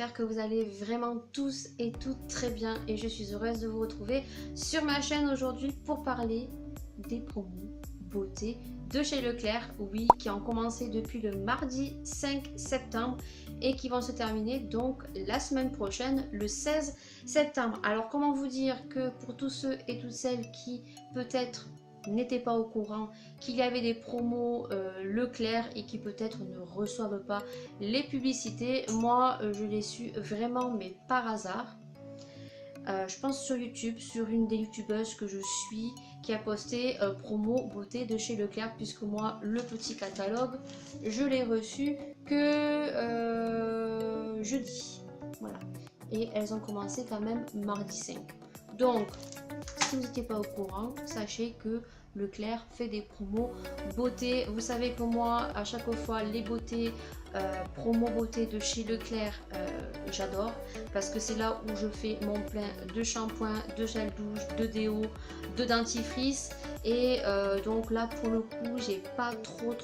j'espère que vous allez vraiment tous et toutes très bien et je suis heureuse de vous retrouver sur ma chaîne aujourd'hui pour parler des promos beauté de chez Leclerc, oui, qui ont commencé depuis le mardi 5 septembre et qui vont se terminer donc la semaine prochaine, le 16 septembre. Alors comment vous dire que pour tous ceux et toutes celles qui peut-être n'étaient pas au courant qu'il y avait des promos Leclerc et qui peut-être ne reçoivent pas les publicités, moi je l'ai su vraiment mais par hasard. Je pense sur YouTube, sur une des youtubeuses que je suis qui a posté promo beauté de chez Leclerc, puisque moi le petit catalogue je l'ai reçu que jeudi, voilà, et elles ont commencé quand même mardi 5. Donc si vous n'étiez pas au courant, sachez que Leclerc fait des promos beauté. Vous savez que moi, à chaque fois, les beautés, promo beauté de chez Leclerc, j'adore. Parce que c'est là où je fais mon plein de shampoing, de gel douche, de déo, de dentifrice. Et donc là, pour le coup, j'ai pas trop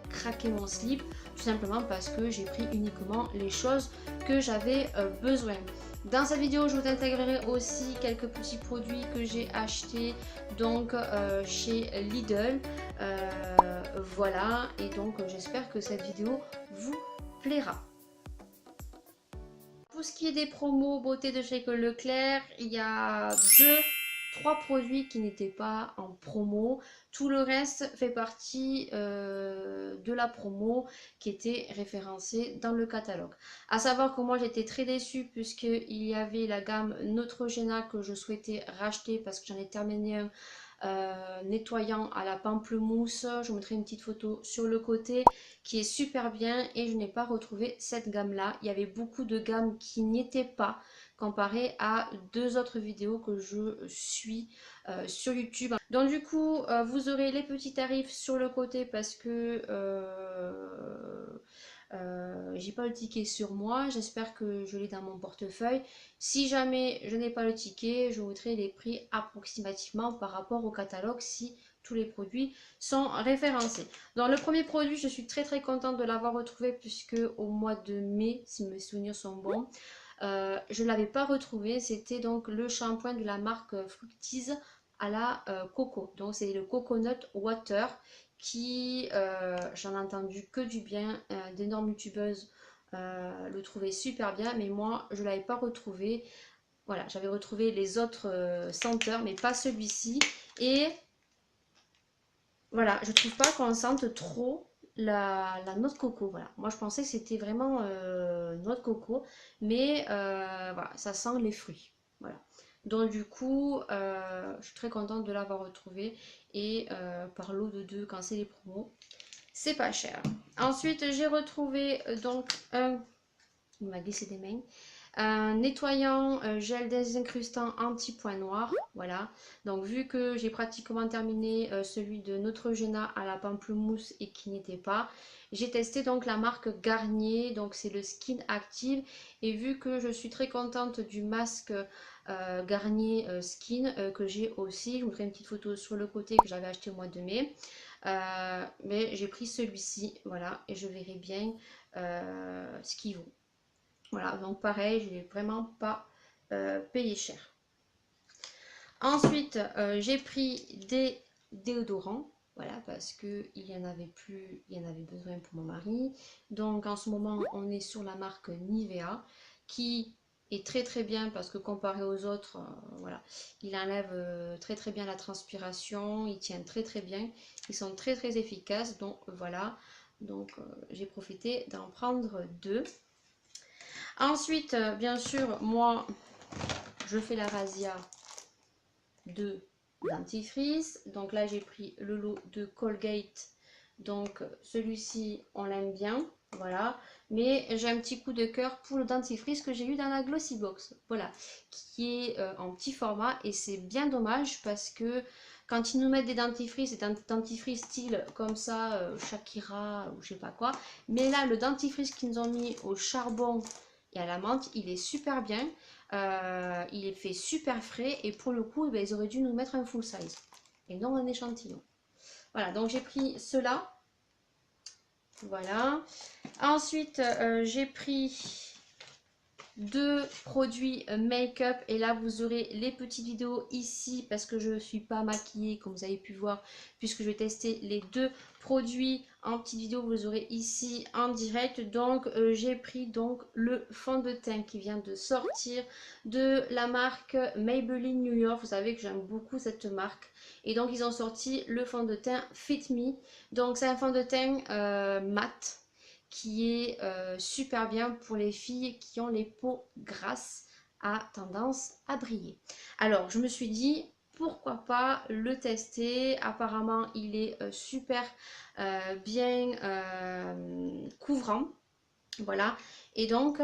craqué mon slip. Tout simplement parce que j'ai pris uniquement les choses que j'avais besoin. Dans cette vidéo, je vous intégrerai aussi quelques petits produits que j'ai achetés donc chez Lidl. Voilà, et donc j'espère que cette vidéo vous plaira. Pour ce qui est des promos beauté de chez Leclerc, il y a 3 produits qui n'étaient pas en promo. Tout le reste fait partie de la promo qui était référencée dans le catalogue. À savoir que moi j'étais très déçue puisqu'il y avait la gamme Neutrogena que je souhaitais racheter parce que j'en ai terminé un nettoyant à la pamplemousse. Je vous mettrai une petite photo sur le côté qui est super bien et je n'ai pas retrouvé cette gamme là. Il y avait beaucoup de gammes qui n'y étaient pas comparé à 2 autres vidéos que je suis sur YouTube. Donc du coup vous aurez les petits tarifs sur le côté parce que j'ai pas le ticket sur moi. J'espère que je l'ai dans mon portefeuille. Si jamais je n'ai pas le ticket, je vous mettrai les prix approximativement par rapport au catalogue si tous les produits sont référencés. Dans le premier produit, je suis très contente de l'avoir retrouvé puisque au mois de mai, si mes souvenirs sont bons, je ne l'avais pas retrouvé. C'était donc le shampoing de la marque Fructis à la coco. Donc c'est le Coconut Water qui, j'en ai entendu que du bien, d'énormes youtubeuses le trouvaient super bien, mais moi je ne l'avais pas retrouvé. Voilà, j'avais retrouvé les autres senteurs, mais pas celui-ci. Et voilà, je trouve pas qu'on sente trop la noix de coco. Voilà, moi je pensais que c'était vraiment noix de coco, mais voilà, ça sent les fruits. Voilà. Donc du coup, je suis très contente de l'avoir retrouvé et par lot de 2 quand c'est les promos, c'est pas cher. Ensuite, j'ai retrouvé donc un, il m'a glissé des mains, un nettoyant gel désincrustant anti-point noir. Voilà, donc vu que j'ai pratiquement terminé celui de Neutrogena à la pamplemousse et qui n'était pas, j'ai testé donc la marque Garnier, donc c'est le Skin Active, et vu que je suis très contente du masque Garnier Skin que j'ai aussi, je vous ferai une petite photo sur le côté que j'avais acheté au mois de mai, mais j'ai pris celui-ci, voilà, et je verrai bien ce qu'il vaut. Voilà, donc pareil, je n'ai vraiment pas payé cher. Ensuite, j'ai pris des déodorants, voilà, parce qu'il y en avait plus, il y en avait besoin pour mon mari. Donc en ce moment, on est sur la marque Nivea, qui est très bien parce que comparé aux autres, voilà, il enlève très bien la transpiration, il tient très bien, ils sont très efficaces, donc voilà, donc j'ai profité d'en prendre 2. Ensuite, bien sûr, moi, je fais la razzia de dentifrice. Donc là, j'ai pris le lot de Colgate. Donc celui-ci, on l'aime bien, voilà. Mais j'ai un petit coup de cœur pour le dentifrice que j'ai eu dans la Glossy Box, voilà, qui est en petit format. Et c'est bien dommage parce que quand ils nous mettent des dentifrices, c'est un dentifrice style comme ça, Shakira ou je sais pas quoi. Mais là, le dentifrice qu'ils nous ont mis au charbon et à la menthe, il est super bien. Il est fait super frais et pour le coup, ils auraient dû nous mettre un full size et non un échantillon. Voilà, donc j'ai pris cela. Voilà. Ensuite, j'ai pris 2 produits make-up et là vous aurez les petites vidéos ici parce que je ne suis pas maquillée comme vous avez pu voir puisque je vais tester les 2 produits en petite vidéo, vous aurez ici en direct. Donc j'ai pris donc le fond de teint qui vient de sortir de la marque Maybelline New York. Vous savez que j'aime beaucoup cette marque et donc ils ont sorti le fond de teint Fit Me. Donc c'est un fond de teint mat qui est super bien pour les filles qui ont les peaux grasses à tendance à briller. Alors je me suis dit pourquoi pas le tester. Apparemment il est super bien couvrant. Voilà, et donc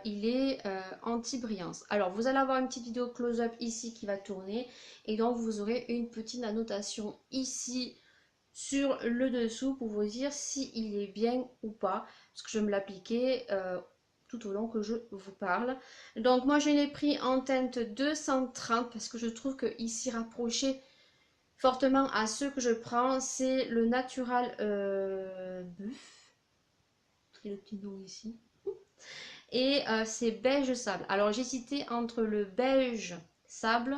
il est anti-brillance. Alors vous allez avoir une petite vidéo close-up ici qui va tourner et donc vous aurez une petite annotation ici sur le dessous pour vous dire si il est bien ou pas, parce que je vais me l'appliquer tout au long que je vous parle. Donc moi je l'ai pris en teinte 230 parce que je trouve que ici rapproché fortement à ceux que je prends, c'est le Natural Buff, c'est le petit nom ici, et c'est beige sable. Alors j'ai hésité entre le beige sable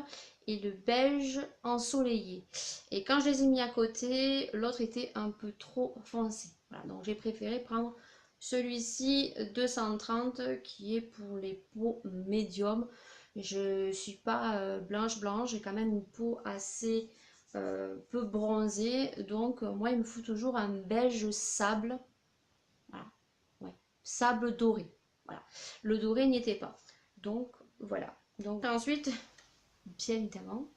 et le beige ensoleillé. Et quand je les ai mis à côté, l'autre était un peu trop foncé. Voilà, donc j'ai préféré prendre celui-ci 230 qui est pour les peaux médium. Je suis pas blanche, j'ai quand même une peau assez peu bronzée. Donc moi il me faut toujours un beige sable. Voilà, ouais, sable doré. Voilà. Le doré n'y était pas. Donc voilà. Donc ensuite, bien évidemment,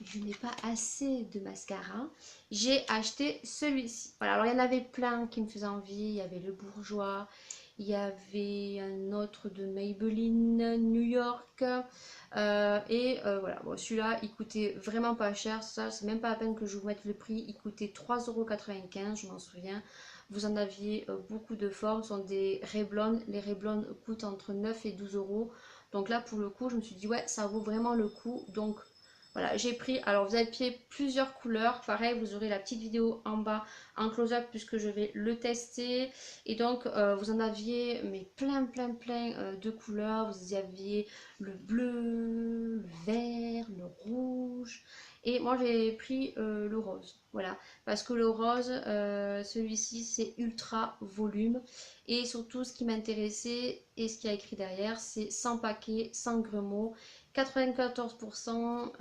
je n'ai pas assez de mascara. J'ai acheté celui-ci. Voilà, alors il y en avait plein qui me faisaient envie. Il y avait le Bourjois, il y avait un autre de Maybelline New York. Voilà, bon, celui-là il coûtait vraiment pas cher. Ça, c'est même pas la peine que je vous mette le prix. Il coûtait 3,95 €, je m'en souviens. Vous en aviez beaucoup de formes, ce sont des Revlon. Les Revlon coûtent entre 9 et 12 €. Donc là, pour le coup, je me suis dit, ouais, ça vaut vraiment le coup. Donc voilà, j'ai pris, alors vous avez plusieurs couleurs. Pareil, vous aurez la petite vidéo en bas en close-up puisque je vais le tester. Et donc, vous en aviez mais plein de couleurs. Vous aviez le bleu, le vert, le rouge. Et moi, j'ai pris le rose. Voilà, parce que le rose, celui-ci, c'est ultra volume. Et surtout, ce qui m'intéressait et ce qui a écrit derrière, c'est sans paquet, sans grumeaux. 94%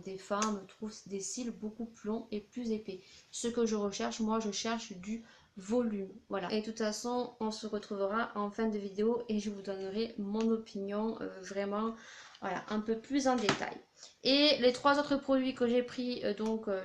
des femmes trouvent des cils beaucoup plus longs et plus épais. Ce que je recherche, moi, je cherche du volume. Voilà. Et de toute façon, on se retrouvera en fin de vidéo et je vous donnerai mon opinion vraiment, voilà, un peu plus en détail. Et les 3 autres produits que j'ai pris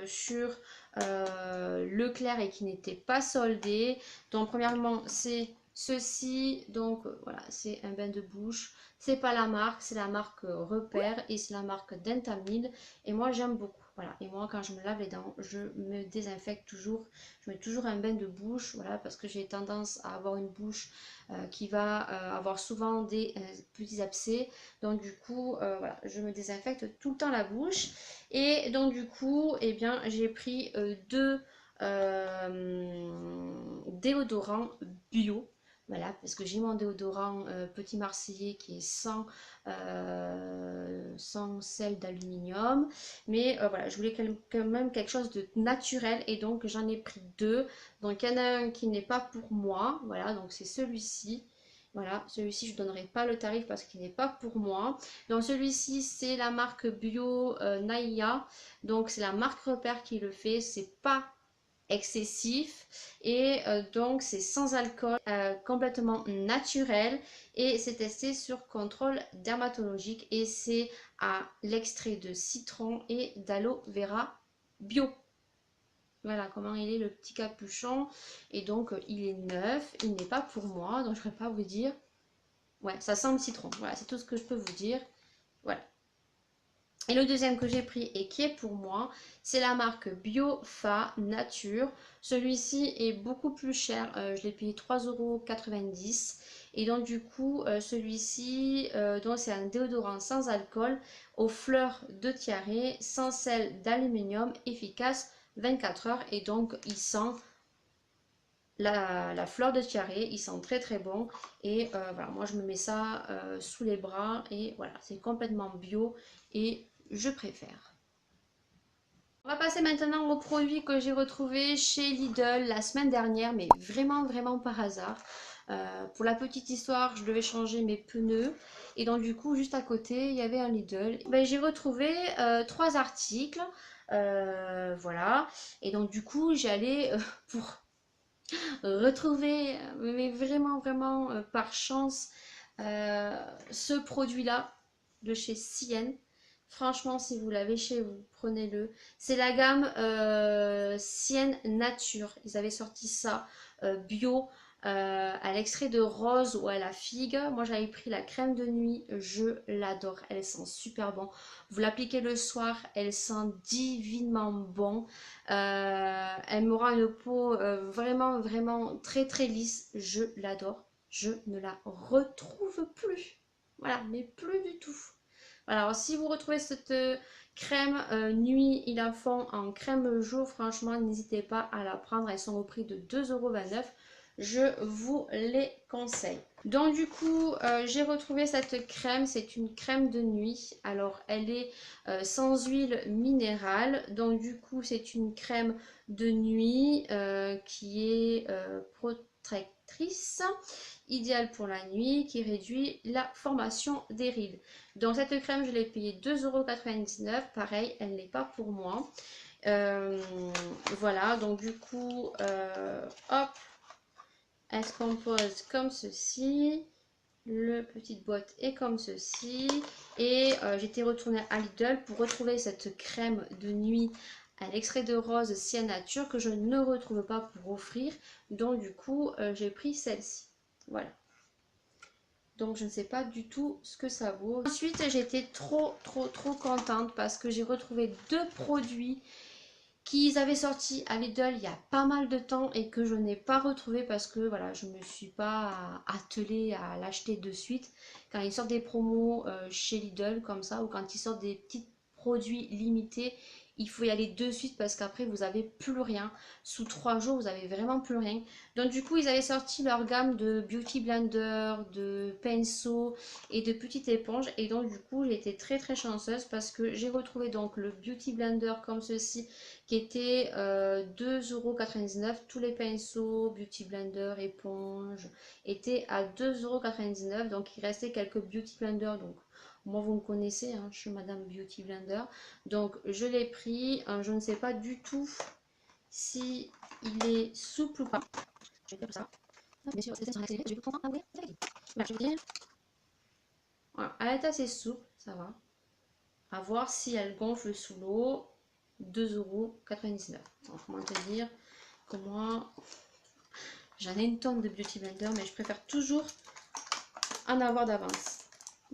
sur Leclerc et qui n'étaient pas soldés. Donc premièrement, c'est ceci. Donc voilà, c'est un bain de bouche. C'est pas la marque, c'est la marque Repère et c'est la marque Dentamil. Et moi j'aime beaucoup. Voilà. Et moi quand je me lave les dents, je me désinfecte toujours. Je mets toujours un bain de bouche. Voilà, parce que j'ai tendance à avoir une bouche qui va avoir souvent des petits abcès. Donc du coup, voilà, je me désinfecte tout le temps la bouche. Et donc du coup, eh bien, j'ai pris 2 déodorants bio. Voilà, parce que j'ai mon déodorant Petit Marseillais qui est sans sel d'aluminium. Mais voilà, je voulais quand même quelque chose de naturel et donc j'en ai pris 2. Donc il y en a un qui n'est pas pour moi. Voilà, donc c'est celui-ci. Voilà, celui-ci je ne donnerai pas le tarif parce qu'il n'est pas pour moi. Donc celui-ci c'est la marque bio Naya. Donc c'est la marque Repère qui le fait. C'est pas excessif et donc c'est sans alcool, complètement naturel et c'est testé sur contrôle dermatologique et c'est à l'extrait de citron et d'aloe vera bio. Voilà comment il est le petit capuchon et donc il est neuf, il n'est pas pour moi donc je ne vais pas vous dire. Ouais, ça sent le citron, voilà, c'est tout ce que je peux vous dire. Voilà. Et le deuxième que j'ai pris et qui est pour moi, c'est la marque Biofa Nature. Celui-ci est beaucoup plus cher, je l'ai payé 3,90 €. Et donc du coup, celui-ci, c'est un déodorant sans alcool, aux fleurs de tiare, sans sel d'aluminium, efficace 24 heures. Et donc il sent la fleur de tiare, il sent très très bon. Et voilà, moi je me mets ça sous les bras et voilà, c'est complètement bio et je préfère. On va passer maintenant au produit que j'ai retrouvé chez Lidl la semaine dernière, mais vraiment vraiment par hasard. Pour la petite histoire, je devais changer mes pneus et donc du coup juste à côté il y avait un Lidl. Ben, j'ai retrouvé 3 articles, voilà, et donc du coup j'allais pour retrouver, mais vraiment, vraiment par chance, ce produit-là de chez Cien. Franchement, si vous l'avez chez vous, prenez-le. C'est la gamme Cien Nature. Ils avaient sorti ça bio à l'extrait de rose ou à la figue. Moi, j'avais pris la crème de nuit. Je l'adore. Elle sent super bon. Vous l'appliquez le soir. Elle sent divinement bon. Elle m'aura une peau vraiment, vraiment très, très lisse. Je l'adore. Je ne la retrouve plus. Voilà, mais plus du tout. Voilà, alors si vous retrouvez cette crème nuit, ils la font en crème jour. Franchement, n'hésitez pas à la prendre. Elles sont au prix de 2,29 €. Je vous les conseille. Donc du coup, j'ai retrouvé cette crème. C'est une crème de nuit. Alors, elle est sans huile minérale. Donc du coup, c'est une crème de nuit qui est protectrice, idéale pour la nuit, qui réduit la formation des rides. Donc cette crème, je l'ai payée 2,99 €. Pareil, elle n'est pas pour moi. Voilà, donc du coup, hop, elle se compose comme ceci. Le petite boîte est comme ceci. Et j'étais retournée à Lidl pour retrouver cette crème de nuit à l'extrait de rose Cien Nature que je ne retrouve pas pour offrir. Donc du coup, j'ai pris celle-ci. Voilà. Donc je ne sais pas du tout ce que ça vaut. Ensuite, j'étais trop contente parce que j'ai retrouvé 2 produits qu'ils avaient sorti à Lidl il y a pas mal de temps et que je n'ai pas retrouvé parce que voilà, je ne me suis pas attelée à l'acheter de suite. Quand ils sortent des promos chez Lidl comme ça, ou quand ils sortent des petits produits limités, il faut y aller de suite parce qu'après vous n'avez plus rien. Sous 3 jours, vous avez vraiment plus rien. Donc du coup, ils avaient sorti leur gamme de beauty blender, de pinceaux et de petites éponges. Et donc du coup, j'ai été très chanceuse parce que j'ai retrouvé donc le beauty blender comme ceci qui était 2,99 €. Tous les pinceaux, beauty blender, éponge étaient à 2,99 €. Donc il restait quelques beauty blender. Donc moi vous me connaissez, hein, je suis Madame Beauty Blender. Donc je l'ai pris. Je ne sais pas du tout si il est souple ou pas. Je vais faire ça. Bien sûr, c'est sur l'accéléré, je vais vous prendre un vrai. Voilà, je vais dire. Voilà, elle est assez souple, ça va. À voir si elle gonfle sous l'eau. 2,99 €. Donc, comment te dire que moi, j'en ai une tonne de Beauty Blender, mais je préfère toujours en avoir d'avance.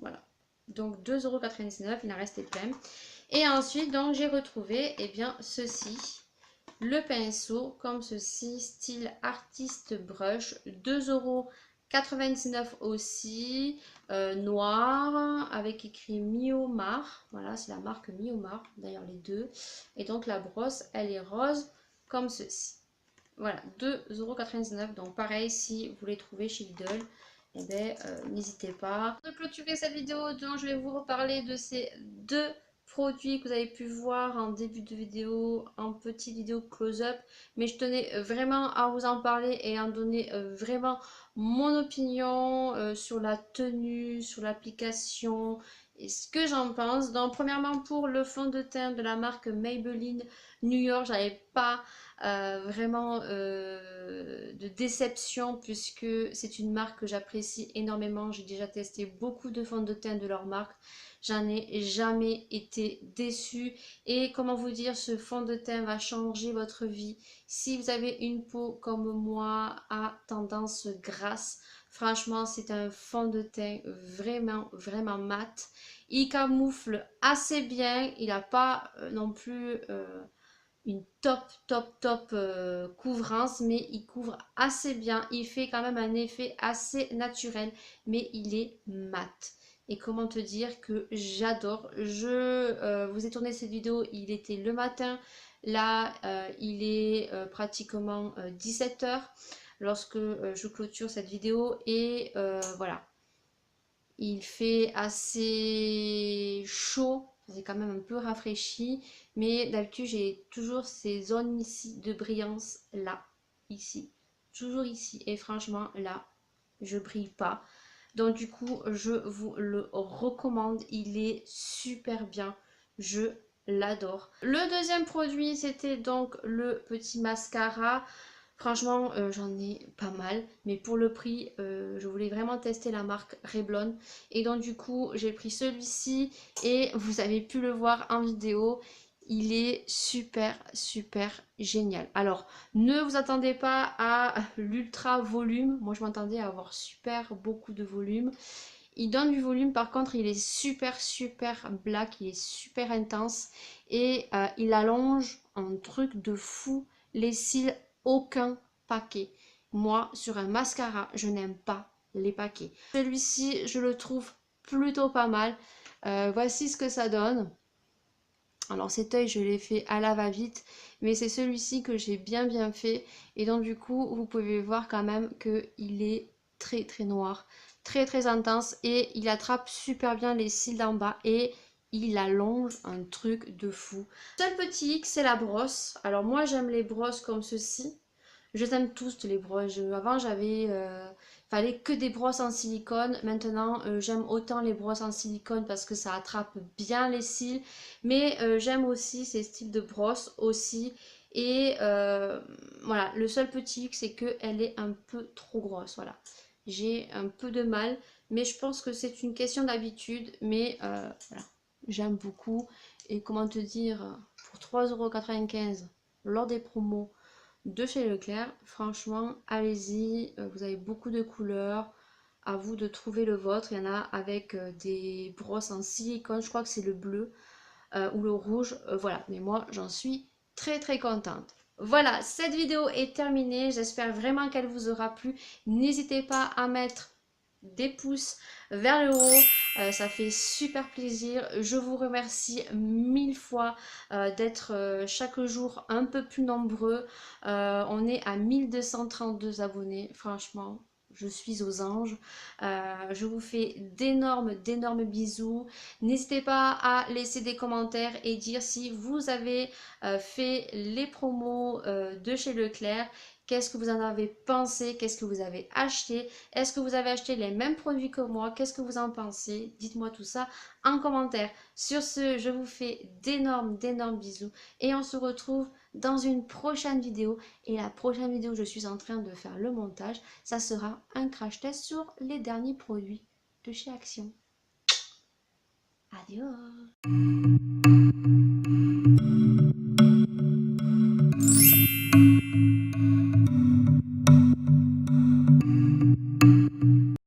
Voilà. Donc 2,99 €, il en restait plein. Et ensuite, donc j'ai retrouvé, eh bien, ceci. Le pinceau, comme ceci, style artiste brush, 2,99 € aussi, noir, avec écrit Miomar. Voilà, c'est la marque Miomar, d'ailleurs les deux. Et donc la brosse, elle est rose, comme ceci. Voilà, 2,99 €. Donc pareil, si vous les trouvez chez Lidl, eh ben, n'hésitez pas. Pour clôturer cette vidéo, donc, je vais vous reparler de ces 2 produits que vous avez pu voir en début de vidéo, en petite vidéo close-up. Mais je tenais vraiment à vous en parler et à en donner vraiment mon opinion sur la tenue, sur l'application et ce que j'en pense. Donc premièrement, pour le fond de teint de la marque Maybelline New York, j'avais pas vraiment de déception puisque c'est une marque que j'apprécie énormément. J'ai déjà testé beaucoup de fonds de teint de leur marque. J'en ai jamais été déçue. Et comment vous dire, ce fond de teint va changer votre vie. Si vous avez une peau comme moi à tendance grasse, franchement, c'est un fond de teint vraiment mat. Il camoufle assez bien. Il n'a pas non plus une top couvrance, mais il couvre assez bien. Il fait quand même un effet assez naturel, mais il est mat. Et comment te dire que j'adore. Je vous ai tourné cette vidéo, il était le matin. Là, il est pratiquement 17 h. lorsque je clôture cette vidéo. Et voilà, il fait assez chaud, c'est quand même un peu rafraîchi, mais d'habitude j'ai toujours ces zones ici de brillance là, ici, toujours ici, et franchement là, je brille pas. Donc du coup, je vous le recommande, il est super bien, je l'adore. Le deuxième produit, c'était donc le petit mascara. Franchement, j'en ai pas mal, mais pour le prix, je voulais vraiment tester la marque Revlon. Et donc du coup, j'ai pris celui-ci et vous avez pu le voir en vidéo. Il est super, super génial. Alors, ne vous attendez pas à l'ultra volume. Moi, je m'attendais à avoir super beaucoup de volume. Il donne du volume, par contre, il est super, super black. Il est super intense. Et il allonge un truc de fou les cils. Aucun paquet. Moi, sur un mascara, je n'aime pas les paquets. Celui-ci, je le trouve plutôt pas mal. Voici ce que ça donne. Alors cet œil, je l'ai fait à la va-vite, mais c'est celui-ci que j'ai bien fait. Et donc du coup, vous pouvez voir quand même qu'il est très très noir, très intense, et il attrape super bien les cils d'en bas et il allonge un truc de fou. Seul petit hic, c'est la brosse. Alors moi, j'aime les brosses comme ceci. Je les aime tous les brosses. Avant j'avais fallait que des brosses en silicone. Maintenant j'aime autant les brosses en silicone parce que ça attrape bien les cils. Mais j'aime aussi ces styles de brosses aussi. Et voilà, le seul petit hic c'est qu'elle est un peu trop grosse. Voilà, j'ai un peu de mal. Mais je pense que c'est une question d'habitude. Mais voilà, j'aime beaucoup. Et comment te dire, pour 3,95 € lors des promos de chez Leclerc, franchement, allez-y, vous avez beaucoup de couleurs, à vous de trouver le vôtre. Il y en a avec des brosses en silicone, je crois que c'est le bleu ou le rouge, voilà, mais moi j'en suis très contente. Voilà, cette vidéo est terminée, j'espère vraiment qu'elle vous aura plu. N'hésitez pas à mettre des pouces vers le haut, ça fait super plaisir. Je vous remercie mille fois d'être chaque jour un peu plus nombreux. On est à 1232 abonnés, franchement je suis aux anges. Je vous fais d'énormes bisous. N'hésitez pas à laisser des commentaires et dire si vous avez fait les promos de chez Leclerc. Qu'est-ce que vous en avez pensé? Qu'est-ce que vous avez acheté? Est-ce que vous avez acheté les mêmes produits que moi? Qu'est-ce que vous en pensez? Dites-moi tout ça en commentaire. Sur ce, je vous fais d'énormes bisous et on se retrouve dans une prochaine vidéo. Et la prochaine vidéo, je suis en train de faire le montage. Ça sera un crash test sur les derniers produits de chez Action. Adios!